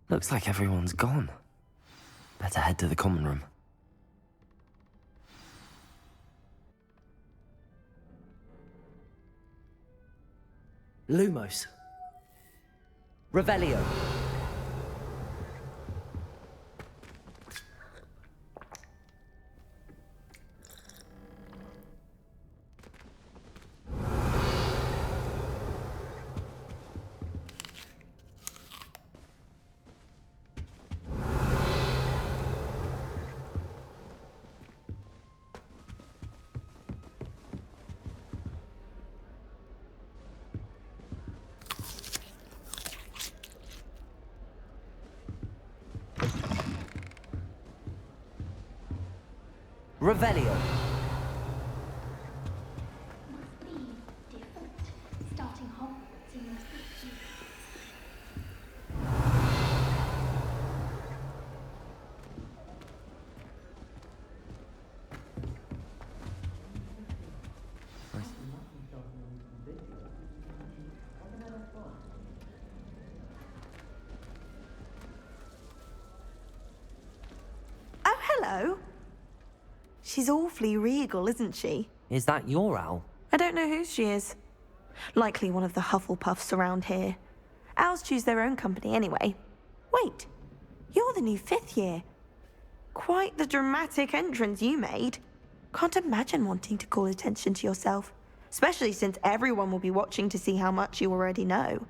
Looks like everyone's gone. Better head to the common room. Lumos. Revelio. Revelio. Must be different. Starting Hogwarts in this picture. Oh, hello. She's awfully regal, isn't she? Is that your owl? I don't know who she is. Likely one of the Hufflepuffs around here. Owls choose their own company anyway. Wait, you're the new 5th year. Quite the dramatic entrance you made. Can't imagine wanting to call attention to yourself, especially since everyone will be watching to see how much you already know.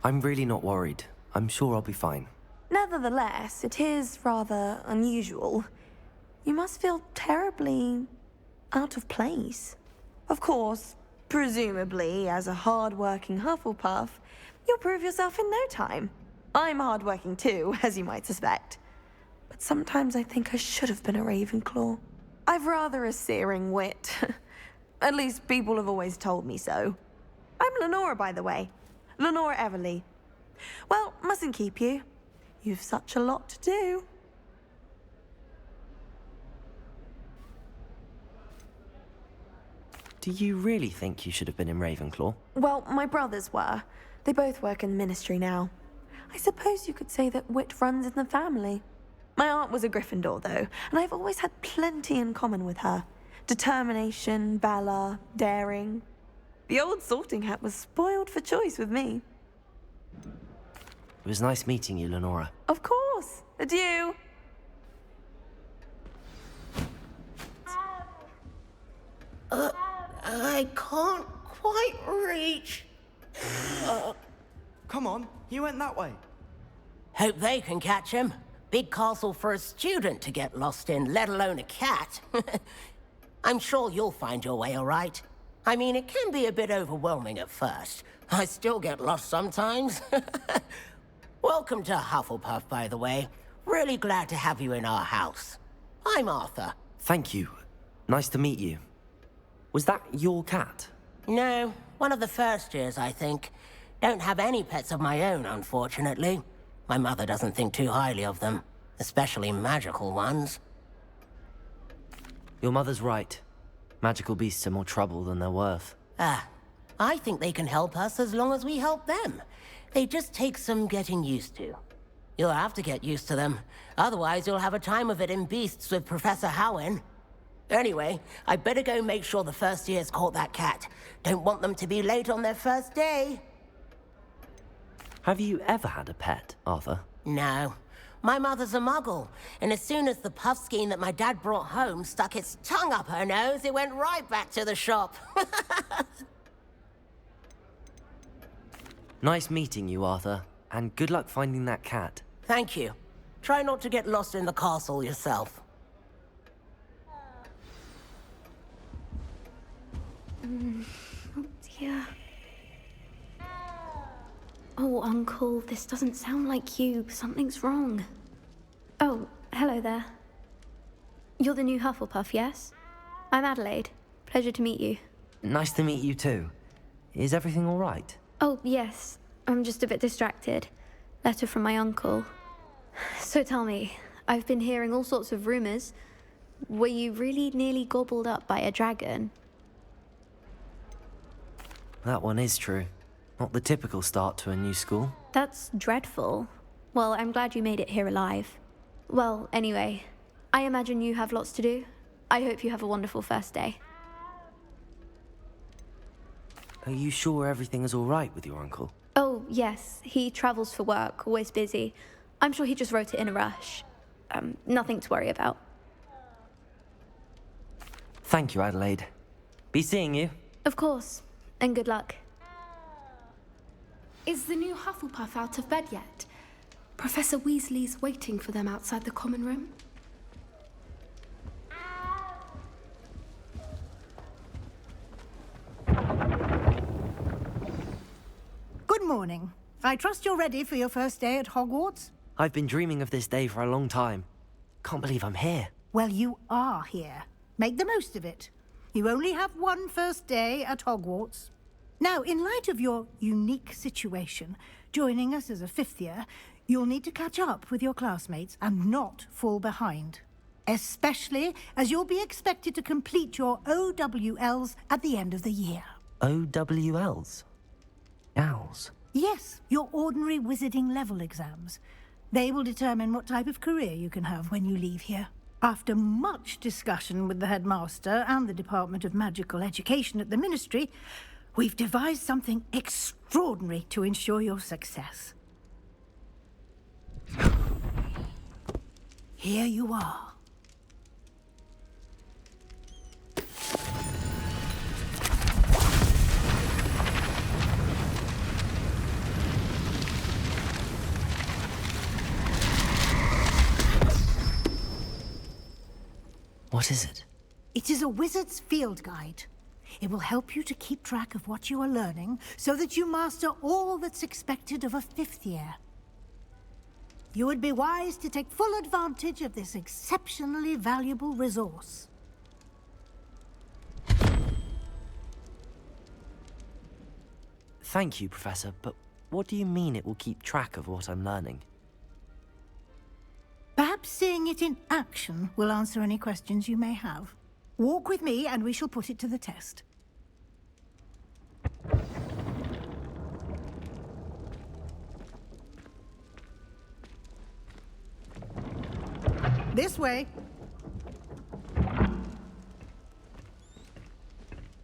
I'm really not worried. I'm sure I'll be fine. Nevertheless, it is rather unusual. You must feel terribly out of place. Of course, presumably, as a hard-working Hufflepuff, you'll prove yourself in no time. I'm hard-working too, as you might suspect. But sometimes I think I should have been a Ravenclaw. I've rather a searing wit. At least people have always told me so. I'm Lenora, by the way. Lenora Everly. Well, mustn't keep you. You've such a lot to do. Do you really think you should have been in Ravenclaw? Well, my brothers were. They both work in the ministry now. I suppose you could say that wit runs in the family. My aunt was a Gryffindor, though, and I've always had plenty in common with her. Determination, valor, daring. The old sorting hat was spoiled for choice with me. It was nice meeting you, Lenora. Of course. Adieu. I can't quite reach. Come on, you went that way. Hope they can catch him. Big castle for a student to get lost in, let alone a cat. I'm sure you'll find your way all right. I mean, it can be a bit overwhelming at first. I still get lost sometimes. Welcome to Hufflepuff, by the way. Really glad to have you in our house. I'm Arthur. Thank you. Nice to meet you. Was that your cat? No, one of the first years, I think. Don't have any pets of my own, unfortunately. My mother doesn't think too highly of them, especially magical ones. Your mother's right. Magical beasts are more trouble than they're worth. I think they can help us as long as we help them. They just take some getting used to. You'll have to get used to them. Otherwise, you'll have a time of it in Beasts with Professor Howin. Anyway, I better go make sure the first years caught that cat. Don't want them to be late on their first day. Have you ever had a pet, Arthur? No. My mother's a muggle, and as soon as the puff skein that my dad brought home stuck its tongue up her nose, it went right back to the shop. Nice meeting you, Arthur, and good luck finding that cat. Thank you. Try not to get lost in the castle yourself. Oh dear. Oh, Uncle, this doesn't sound like you. Something's wrong. Oh, hello there. You're the new Hufflepuff, yes? I'm Adelaide. Pleasure to meet you. Nice to meet you too. Is everything all right? Oh, yes. I'm just a bit distracted. Letter from my uncle. So tell me, I've been hearing all sorts of rumors. Were you really nearly gobbled up by a dragon? That one is true. Not the typical start to a new school. That's dreadful. Well, I'm glad you made it here alive. Well, anyway, I imagine you have lots to do. I hope you have a wonderful first day. Are you sure everything is all right with your uncle? Oh, yes. He travels for work, always busy. I'm sure he just wrote it in a rush. Nothing to worry about. Thank you, Adelaide. Be seeing you. Of course. And good luck. Is the new Hufflepuff out of bed yet? Professor Weasley's waiting for them outside the common room. Good morning. I trust you're ready for your first day at Hogwarts? I've been dreaming of this day for a long time. Can't believe I'm here. Well, you are here. Make the most of it. You only have one first day at Hogwarts. Now, in light of your unique situation, joining us as a fifth year, you'll need to catch up with your classmates and not fall behind. Especially as you'll be expected to complete your OWLs at the end of the year. OWLs? Owls? Yes, your ordinary wizarding level exams. They will determine what type of career you can have when you leave here. After much discussion with the headmaster and the Department of Magical Education at the Ministry, we've devised something extraordinary to ensure your success. Here you are. What is it? It is a wizard's field guide. It will help you to keep track of what you are learning so that you master all that's expected of a fifth year. You would be wise to take full advantage of this exceptionally valuable resource. Thank you, Professor, but what do you mean it will keep track of what I'm learning? Perhaps seeing it in action will answer any questions you may have. Walk with me and we shall put it to the test. This way.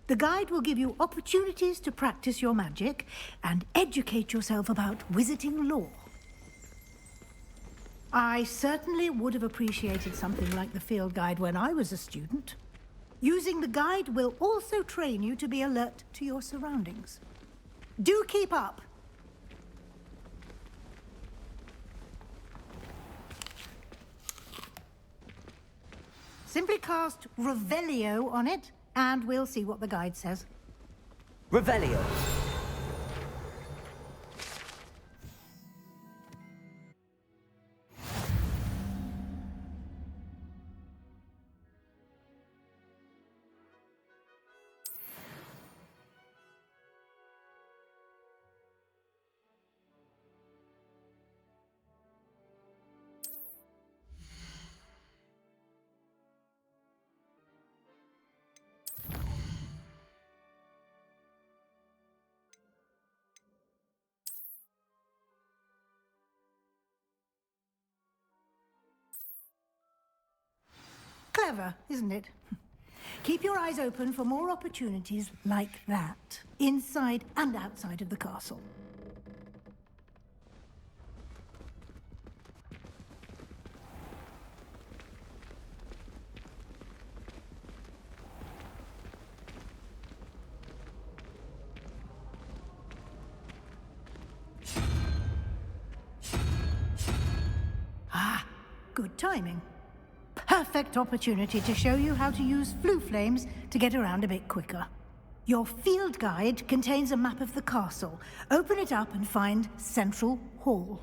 The guide will give you opportunities to practice your magic and educate yourself about wizarding lore. I certainly would have appreciated something like the field guide when I was a student. Using the guide will also train you to be alert to your surroundings. Do keep up! Simply cast Revelio on it, and we'll see what the guide says. Revelio! Clever, isn't it? Keep your eyes open for more opportunities like that, inside and outside of the castle. Ah, good timing. Perfect opportunity to show you how to use flue flames to get around a bit quicker. Your field guide contains a map of the castle. Open it up and find Central Hall.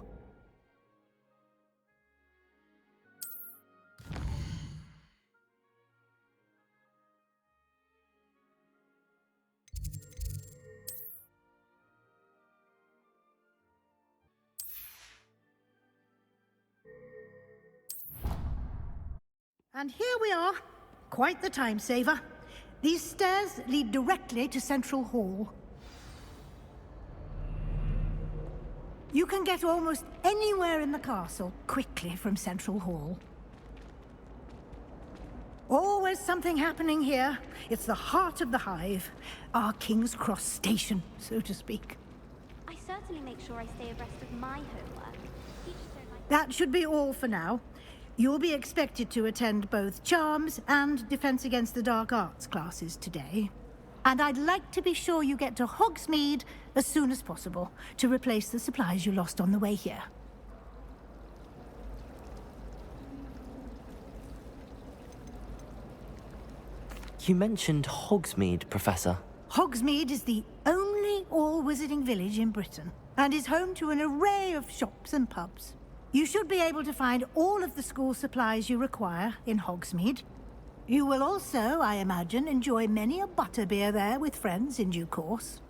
And here we are. Quite the time saver. These stairs lead directly to Central Hall. You can get almost anywhere in the castle quickly from Central Hall. Always something happening here. It's the heart of the Hive. Our King's Cross station, so to speak. I certainly make sure I stay abreast of my homework. That should be all for now. You'll be expected to attend both Charms and Defense Against the Dark Arts classes today. And I'd like to be sure you get to Hogsmeade as soon as possible to replace the supplies you lost on the way here. You mentioned Hogsmeade, Professor. Hogsmeade is the only all-wizarding village in Britain and is home to an array of shops and pubs. You should be able to find all of the school supplies you require in Hogsmeade. You will also, I imagine, enjoy many a butterbeer there with friends in due course.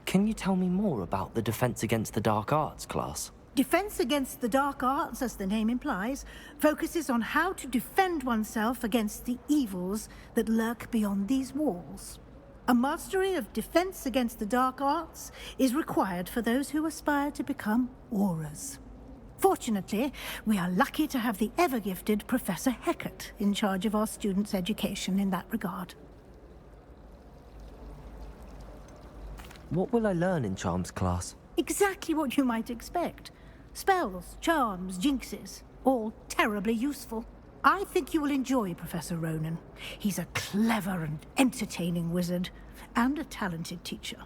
Can you tell me more about the Defense Against the Dark Arts class? Defense Against the Dark Arts, as the name implies, focuses on how to defend oneself against the evils that lurk beyond these walls. A mastery of Defense Against the Dark Arts is required for those who aspire to become Aurors. Fortunately, we are lucky to have the ever-gifted Professor Hecat in charge of our students' education in that regard. What will I learn in Charms class? Exactly what you might expect. Spells, charms, jinxes, all terribly useful. I think you will enjoy Professor Ronan. He's a clever and entertaining wizard, and a talented teacher.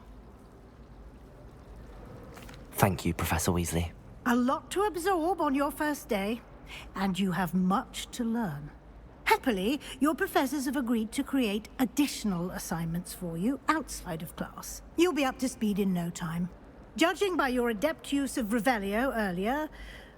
Thank you, Professor Weasley. A lot to absorb on your first day, and you have much to learn. Happily, your professors have agreed to create additional assignments for you outside of class. You'll be up to speed in no time. Judging by your adept use of Revelio earlier,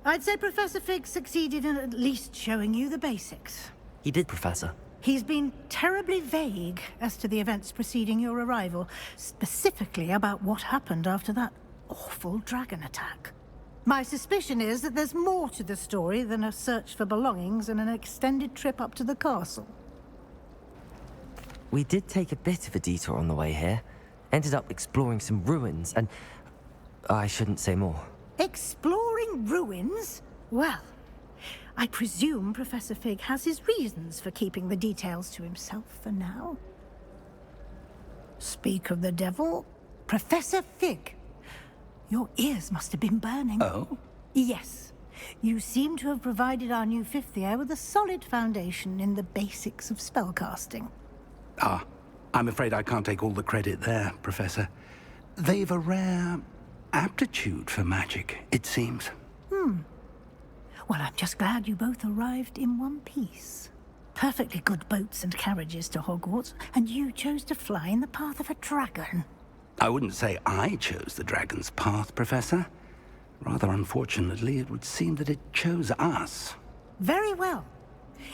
I'd say Professor Fig succeeded in at least showing you the basics. He did, Professor. He's been terribly vague as to the events preceding your arrival, specifically about what happened after that awful dragon attack. My suspicion is that there's more to the story than a search for belongings and an extended trip up to the castle. We did take a bit of a detour on the way here. Ended up exploring some ruins and... I shouldn't say more. Exploring ruins? Well, I presume Professor Fig has his reasons for keeping the details to himself for now. Speak of the devil, Professor Fig. Your ears must have been burning. Oh? Yes. You seem to have provided our new fifth year with a solid foundation in the basics of spellcasting. Ah, I'm afraid I can't take all the credit there, Professor. They've a rare aptitude for magic, it seems. Well, I'm just glad you both arrived in one piece. Perfectly good boats and carriages to Hogwarts, and you chose to fly in the path of a dragon. I wouldn't say I chose the dragon's path, Professor. Rather unfortunately, it would seem that it chose us. Very well.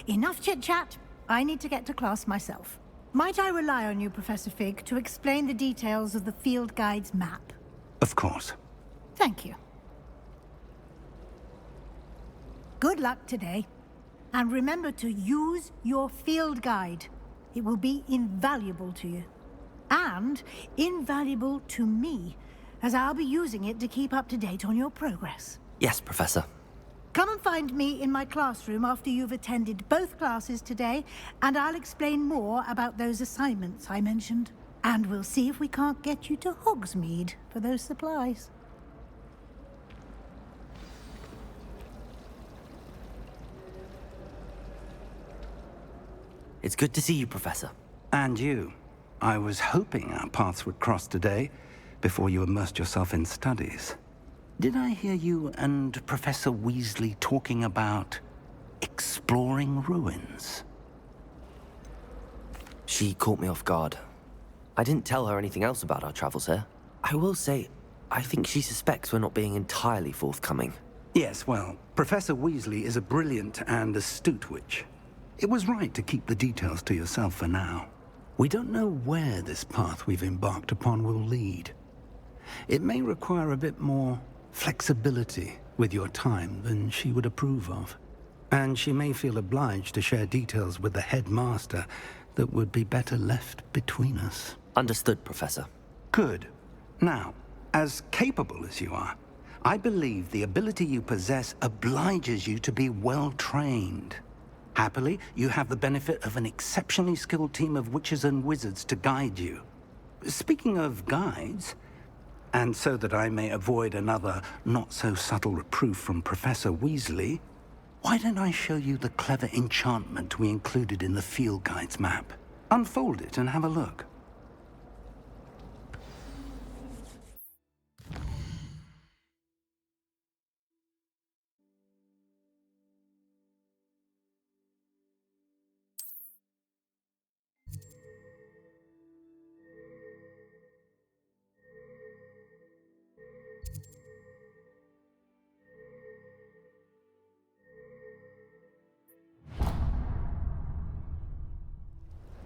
Enough chit-chat. I need to get to class myself. Might I rely on you, Professor Fig, to explain the details of the field guide's map? Of course. Thank you. Good luck today. And remember to use your field guide. It will be invaluable to you. And invaluable to me, as I'll be using it to keep up to date on your progress. Yes, Professor. Come and find me in my classroom after you've attended both classes today, and I'll explain more about those assignments I mentioned. And we'll see if we can't get you to Hogsmeade for those supplies. It's good to see you, Professor. And you. I was hoping our paths would cross today, before you immersed yourself in studies. Did I hear you and Professor Weasley talking about exploring ruins? She caught me off guard. I didn't tell her anything else about our travels here. I will say, I think she suspects we're not being entirely forthcoming. Yes, well, Professor Weasley is a brilliant and astute witch. It was right to keep the details to yourself for now. We don't know where this path we've embarked upon will lead. It may require a bit more flexibility with your time than she would approve of. And she may feel obliged to share details with the headmaster that would be better left between us. Understood, Professor. Good. Now, as capable as you are, I believe the ability you possess obliges you to be well trained. Happily, you have the benefit of an exceptionally skilled team of witches and wizards to guide you. Speaking of guides, and so that I may avoid another not-so-subtle reproof from Professor Weasley, why don't I show you the clever enchantment we included in the field guide's map? Unfold it and have a look.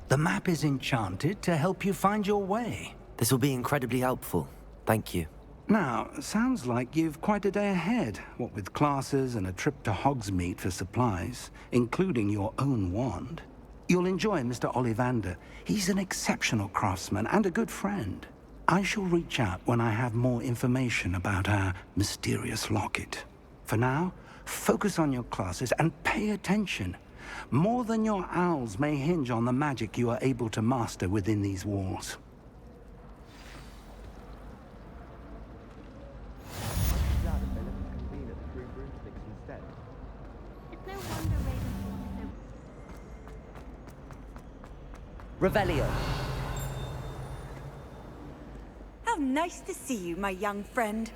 The map is enchanted to help you find your way. This will be incredibly helpful. Thank you. Now, sounds like you've quite a day ahead, what with classes and a trip to Hogsmeade for supplies, including your own wand. You'll enjoy Mr. Ollivander. He's an exceptional craftsman and a good friend. I shall reach out when I have more information about our mysterious locket. For now, focus on your classes and pay attention. More than your owls may hinge on the magic you are able to master within these walls. Revelio. How nice to see you, my young friend.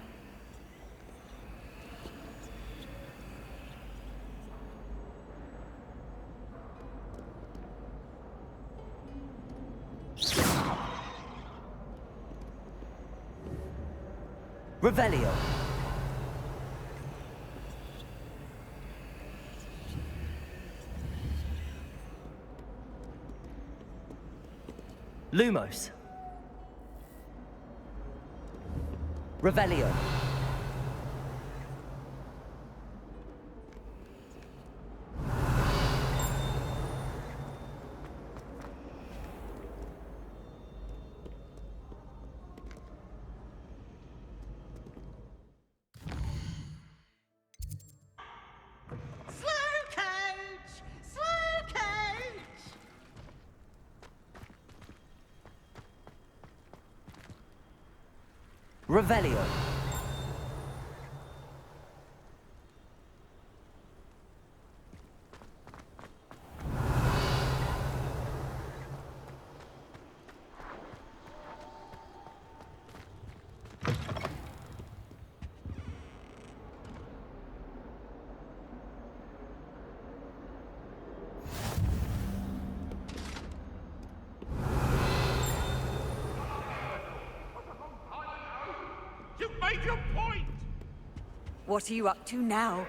Revelio. Lumos. Revelio. Revelio. You've made your point! What are you up to now?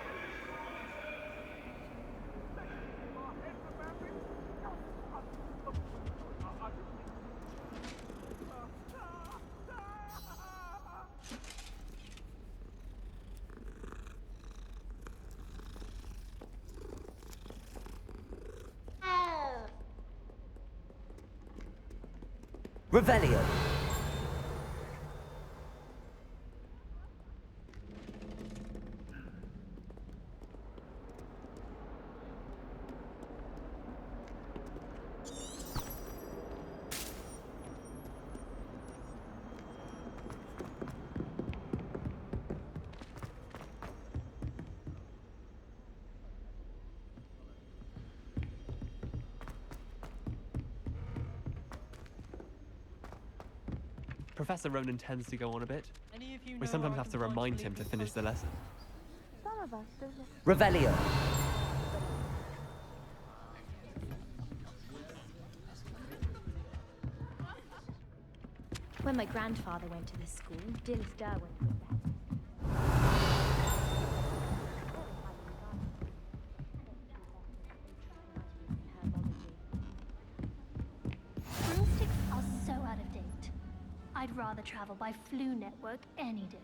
Revelio. Professor Ronan tends to go on a bit. We sometimes have to remind him to finish the lesson. Revelio. When my grandfather went to this school, Dillis Derwent was there. Broomsticks are so out of date. I'd rather travel by Flu Network any day.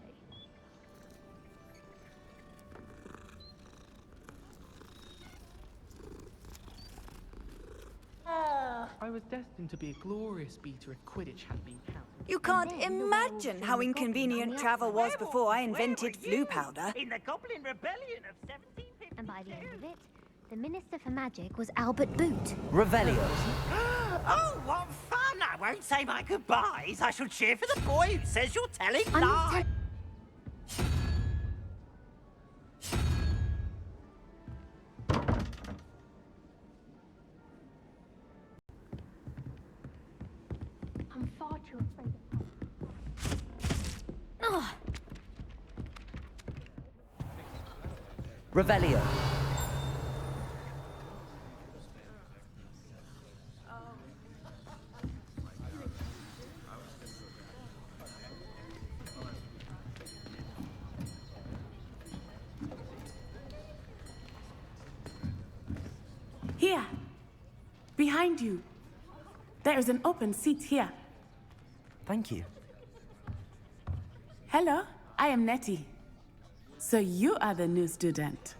Oh. I was destined to be a glorious beater if Quidditch had been counted. You can't imagine how inconvenient travel was before I invented flu powder. In the Goblin Rebellion of 1752. And by the end of it, the Minister for Magic was Albert Boot. Revelio. Oh, what fun! I won't say my goodbyes. I shall cheer for the boy who says you're telling I'm not lies. I'm far too afraid of heights. Revelio. Here, behind you. There is an open seat here. Thank you. Hello, I am Nettie. So you are the new student.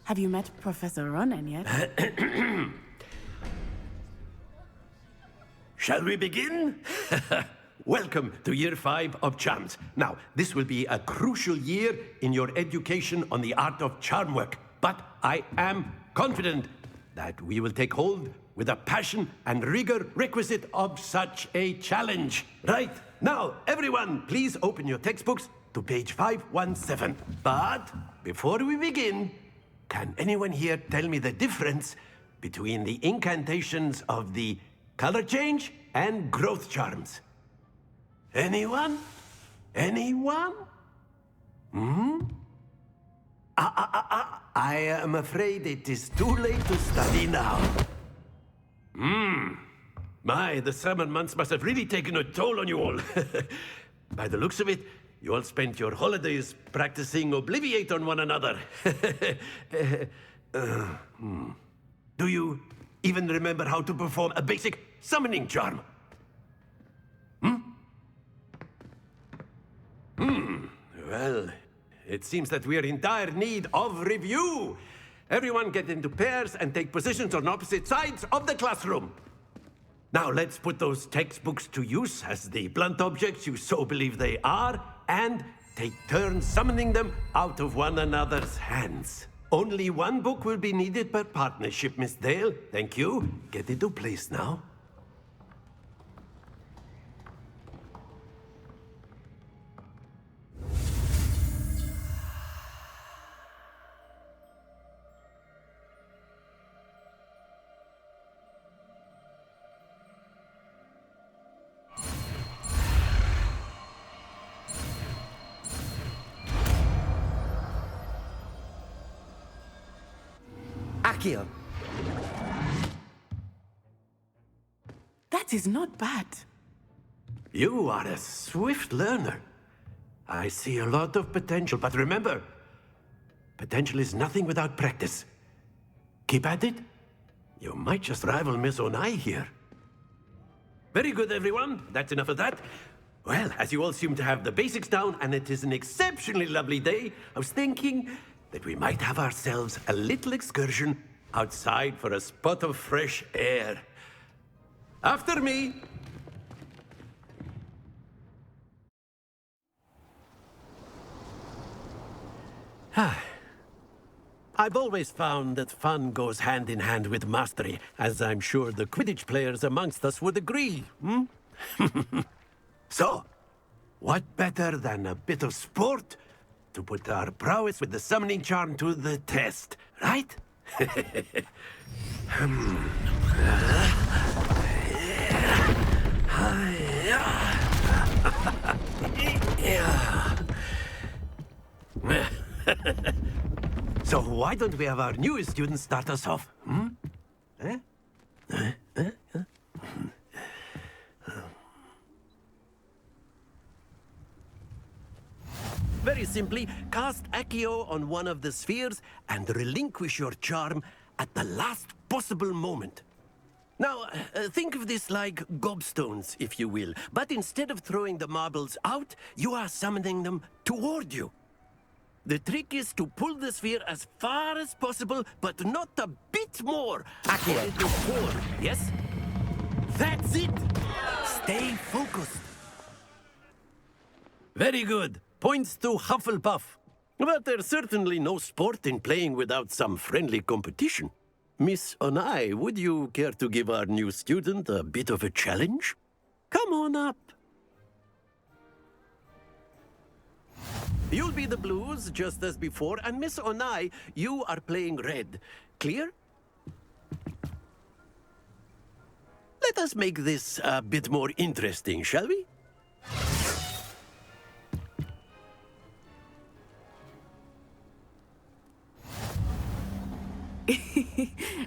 Have you met Professor Ronan yet? Shall we begin? Welcome to Year 5 of Charms. Now, this will be a crucial year in your education on the art of charm work, but I am confident that we will take hold with the passion and rigor requisite of such a challenge. Right, now, everyone, please open your textbooks to page 517. But before we begin, can anyone here tell me the difference between the incantations of the color change and growth charms? Anyone? Anyone? I am afraid it is too late to study now. My, the summer months must have really taken a toll on you all. By the looks of it, you all spent your holidays practicing Obliviate on one another. Do you even remember how to perform a basic summoning charm? Well, it seems that we are in dire need of review. Everyone get into pairs and take positions on opposite sides of the classroom. Now let's put those textbooks to use as the blunt objects you so believe they are, and take turns summoning them out of one another's hands. Only one book will be needed per partnership, Miss Dale. Thank you. Get into place now. Accio. That is not bad. You are a swift learner. I see a lot of potential, but remember, potential is nothing without practice. Keep at it. You might just rival Miss Onai here. Very good, everyone. That's enough of that. Well, as you all seem to have the basics down, and it is an exceptionally lovely day, I was thinking that we might have ourselves a little excursion outside for a spot of fresh air. After me! I've always found that fun goes hand in hand with mastery, as I'm sure the Quidditch players amongst us would agree, So, what better than a bit of sport to put our prowess with the summoning charm to the test, right? So why don't we have our newest student start us off? Very simply, cast Accio on one of the spheres and relinquish your charm at the last possible moment. Now, think of this like gobstones, if you will. But instead of throwing the marbles out, you are summoning them toward you. The trick is to pull the sphere as far as possible, but not a bit more. Accio. Forward. Yes? That's it! Stay focused. Very good. Points to Hufflepuff. But there's certainly no sport in playing without some friendly competition. Miss Onai, would you care to give our new student a bit of a challenge? Come on up. You'll be the blues, just as before, and Miss Onai, you are playing red. Clear? Let us make this a bit more interesting, shall we?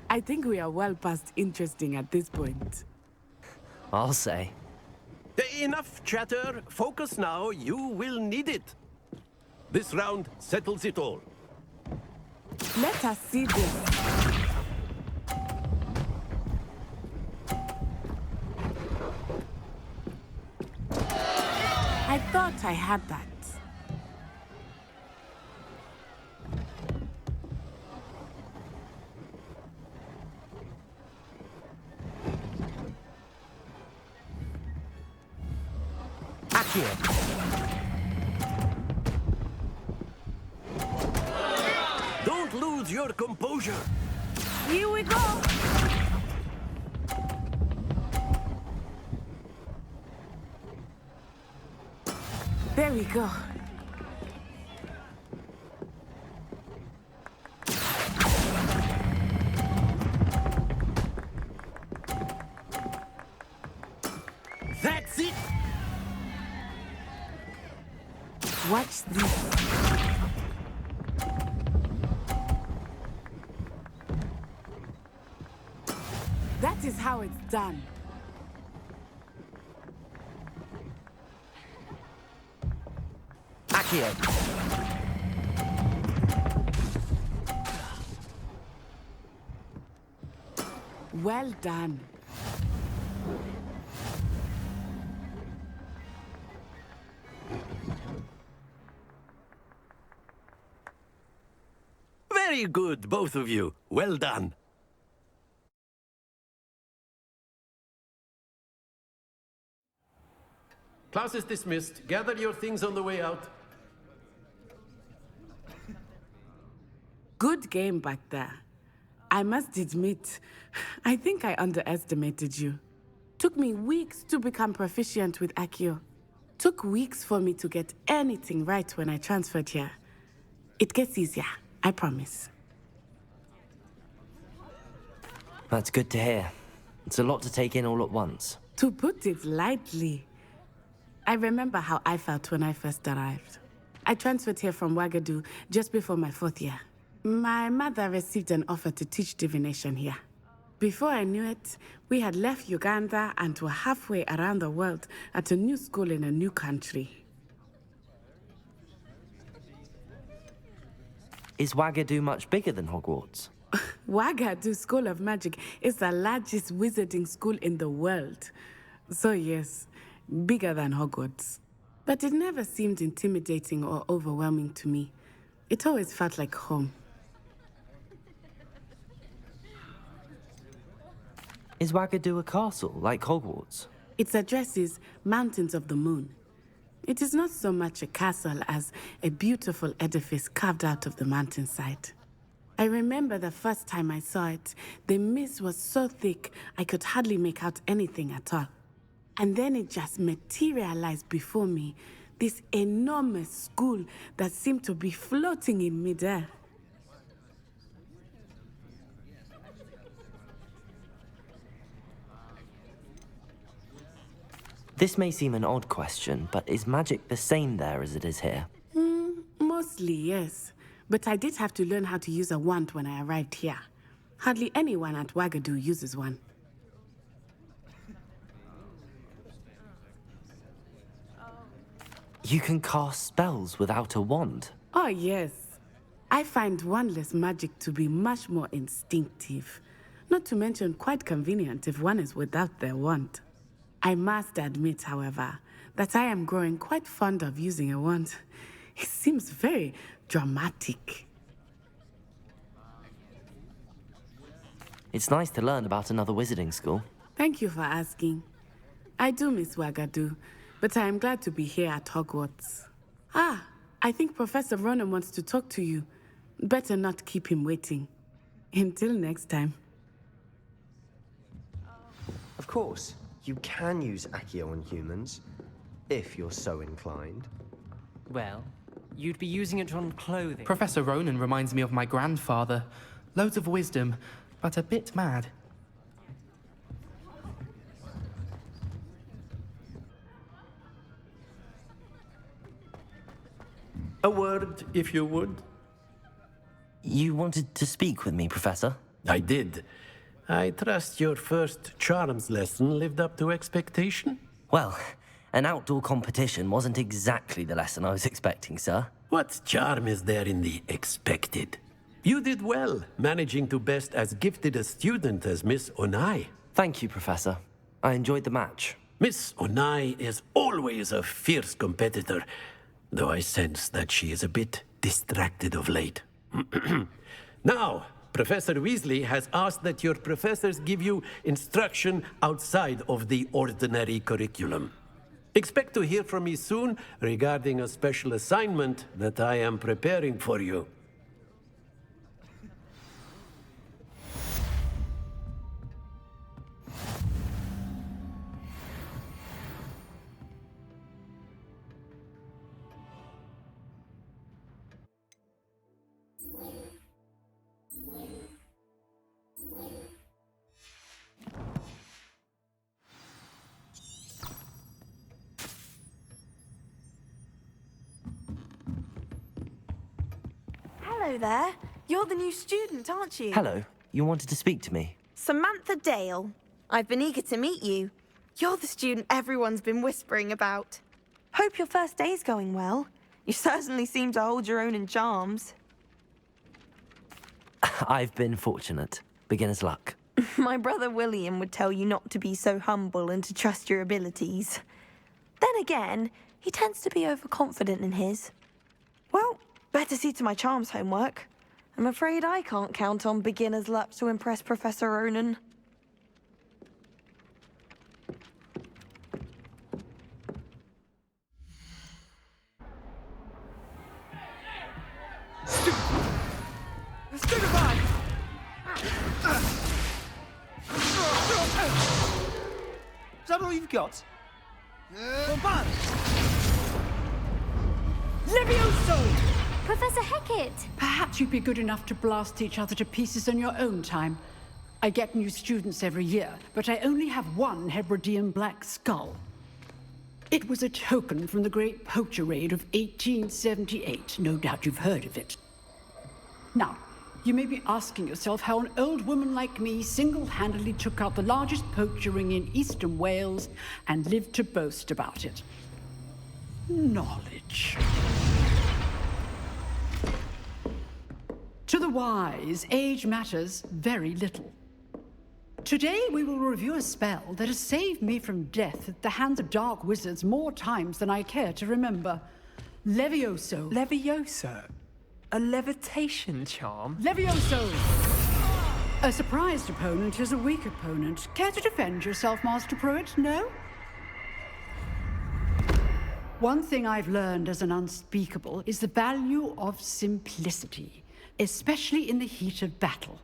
I think we are well past interesting at this point. I'll say. Enough chatter. Focus now. You will need it. This round settles it all. Let us see this. I thought I had that. Don't lose your composure. Here we go. There we go. That's it. Watch this. That is how it's done. Accio. Well done. Very good, both of you. Well done. Class is dismissed. Gather your things on the way out. Good game back there. I must admit, I think I underestimated you. Took me weeks to become proficient with Accio. Took weeks for me to get anything right when I transferred here. It gets easier, I promise. That's good to hear. It's a lot to take in all at once. To put it lightly, I remember how I felt when I first arrived. I transferred here from Ouagadougou just before my 4th year. My mother received an offer to teach divination here. Before I knew it, we had left Uganda and were halfway around the world at a new school in a new country. Is Ouagadougou much bigger than Hogwarts? Ouagadougou School of Magic is the largest wizarding school in the world. So yes, bigger than Hogwarts. But it never seemed intimidating or overwhelming to me. It always felt like home. Is Ouagadougou a castle, like Hogwarts? Its address is Mountains of the Moon. It is not so much a castle as a beautiful edifice carved out of the mountainside. I remember the first time I saw it, the mist was so thick I could hardly make out anything at all. And then it just materialized before me, this enormous school that seemed to be floating in midair. This may seem an odd question, but is magic the same there as it is here? Mostly, yes. But I did have to learn how to use a wand when I arrived here. Hardly anyone at Ouagadougou uses one. You can cast spells without a wand? Oh, yes. I find wandless magic to be much more instinctive. Not to mention quite convenient if one is without their wand. I must admit, however, that I am growing quite fond of using a wand. It seems very dramatic. It's nice to learn about another wizarding school. Thank you for asking. I do miss Wagadu, but I am glad to be here at Hogwarts. Ah, I think Professor Ronan wants to talk to you. Better not keep him waiting. Until next time. Of course, you can use Accio on humans, if you're so inclined. Well, you'd be using it on clothing. Professor Ronan reminds me of my grandfather. Loads of wisdom, but a bit mad. A word, if you would. You wanted to speak with me, Professor? I did. I trust your first charms lesson lived up to expectation? Well, an outdoor competition wasn't exactly the lesson I was expecting, sir. What charm is there in the expected? You did well, managing to best as gifted a student as Miss Onai. Thank you, Professor. I enjoyed the match. Miss Onai is always a fierce competitor, though I sense that she is a bit distracted of late. Now, Professor Weasley has asked that your professors give you instruction outside of the ordinary curriculum. Expect to hear from me soon regarding a special assignment that I am preparing for you. Hello there. You're the new student, aren't you? Hello. You wanted to speak to me? Samantha Dale. I've been eager to meet you. You're the student everyone's been whispering about. Hope your first day's going well. You certainly seem to hold your own in charms. I've been fortunate. Beginner's luck. My brother William would tell you not to be so humble and to trust your abilities. Then again, he tends to be overconfident in his. Well, better see to my charms homework. I'm afraid I can't count on beginner's luck to impress Professor Ronan. Stupefy! Is that all you've got? Bombard! Levioso! Professor Hecat! Perhaps you'd be good enough to blast each other to pieces in your own time. I get new students every year, but I only have one Hebridean black skull. It was a token from the Great Poacher Raid of 1878. No doubt you've heard of it. Now, you may be asking yourself how an old woman like me single-handedly took out the largest poacher ring in eastern Wales and lived to boast about it. Knowledge. To the wise, age matters very little. Today we will review a spell that has saved me from death at the hands of dark wizards more times than I care to remember. Levioso. Levioso? A levitation charm? Levioso! A surprised opponent is a weak opponent. Care to defend yourself, Master Pruitt? No? One thing I've learned as an unspeakable is the value of simplicity, especially in the heat of battle.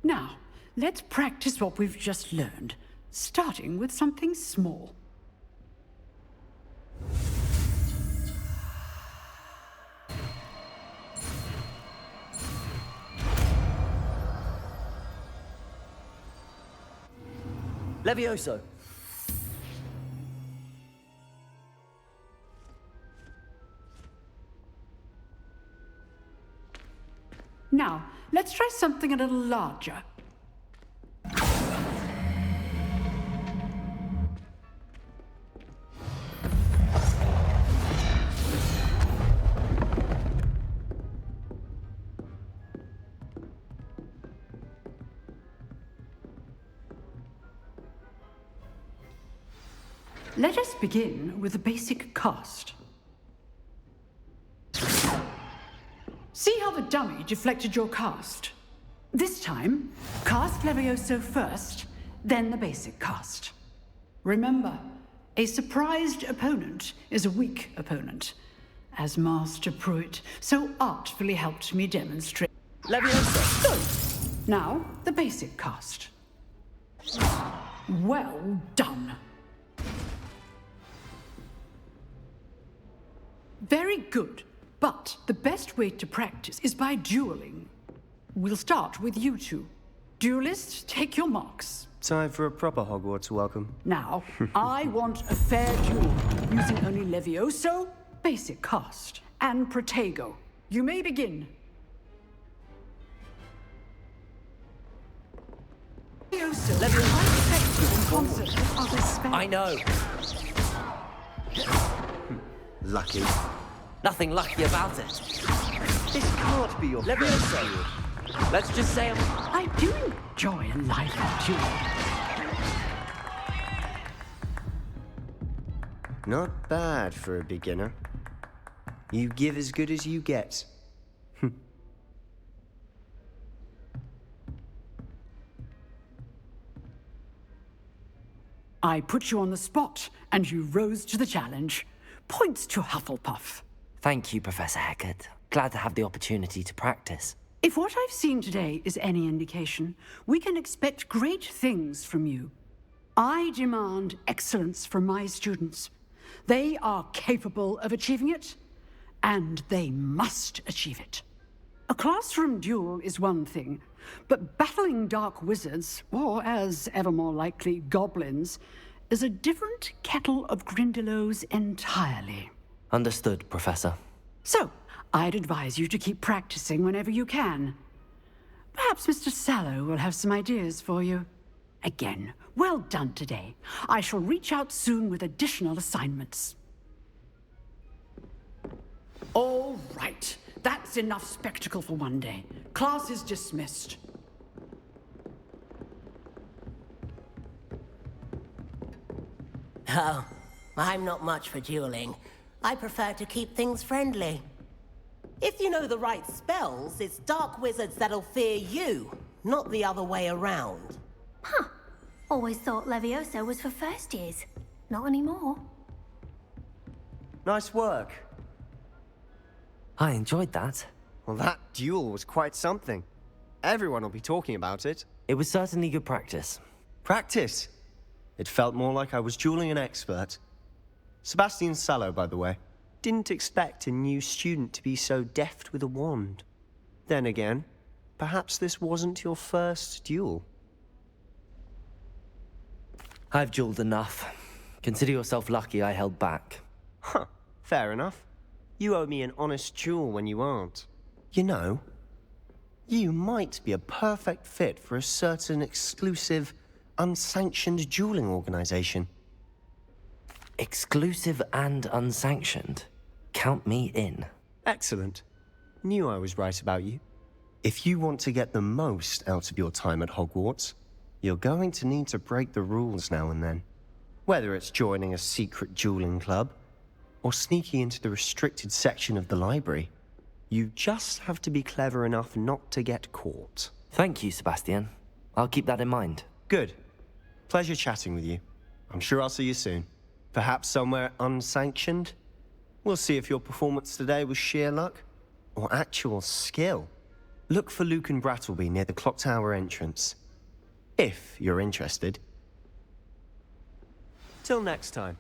Now, let's practice what we've just learned, starting with something small. Levioso. Now, let's try something a little larger. Let us begin with the basic cast. See how the dummy deflected your cast? This time, cast Levioso first, then the basic cast. Remember, a surprised opponent is a weak opponent, as Master Pruitt so artfully helped me demonstrate. Leviosa! Now, the basic cast. Well done. Very good, but the best way to practice is by dueling. We'll start with you two. Duelists, take your marks. Time for a proper Hogwarts welcome. Now, I want a fair duel, using only Levioso, basic cast, and Protego. You may begin. Levioso, I expect you in concert with other spells. I know. Lucky. Nothing lucky about it. This can't be your Levioso. Let's just say I do enjoy a lively duel. Not bad for a beginner. You give as good as you get. I put you on the spot, and you rose to the challenge. Points to Hufflepuff. Thank you, Professor Hecat. Glad to have the opportunity to practice. If what I've seen today is any indication, we can expect great things from you. I demand excellence from my students. They are capable of achieving it, and they must achieve it. A classroom duel is one thing, but battling dark wizards, or as ever more likely, goblins, is a different kettle of Grindylows entirely. Understood, Professor. So, I'd advise you to keep practicing whenever you can. Perhaps Mr. Sallow will have some ideas for you. Again, well done today. I shall reach out soon with additional assignments. All right. That's enough spectacle for one day. Class is dismissed. Oh, I'm not much for dueling. I prefer to keep things friendly. If you know the right spells, it's dark wizards that'll fear you, not the other way around. Huh. Always thought Levioso was for first years. Not anymore. Nice work. I enjoyed that. Well, that duel was quite something. Everyone will be talking about it. It was certainly good practice. Practice? It felt more like I was dueling an expert. Sebastian Sallow, by the way. Didn't expect a new student to be so deft with a wand. Then again, perhaps this wasn't your first duel. I've dueled enough. Consider yourself lucky I held back. Huh, fair enough. You owe me an honest duel when you aren't. You know, you might be a perfect fit for a certain exclusive, unsanctioned dueling organization. Exclusive and unsanctioned? Count me in. Excellent. Knew I was right about you. If you want to get the most out of your time at Hogwarts, you're going to need to break the rules now and then. Whether it's joining a secret dueling club, or sneaking into the restricted section of the library, you just have to be clever enough not to get caught. Thank you, Sebastian. I'll keep that in mind. Good. Pleasure chatting with you. I'm sure I'll see you soon. Perhaps somewhere unsanctioned? We'll see if your performance today was sheer luck or actual skill. Look for Luke and Brattleby near the clock tower entrance. If you're interested. Till next time.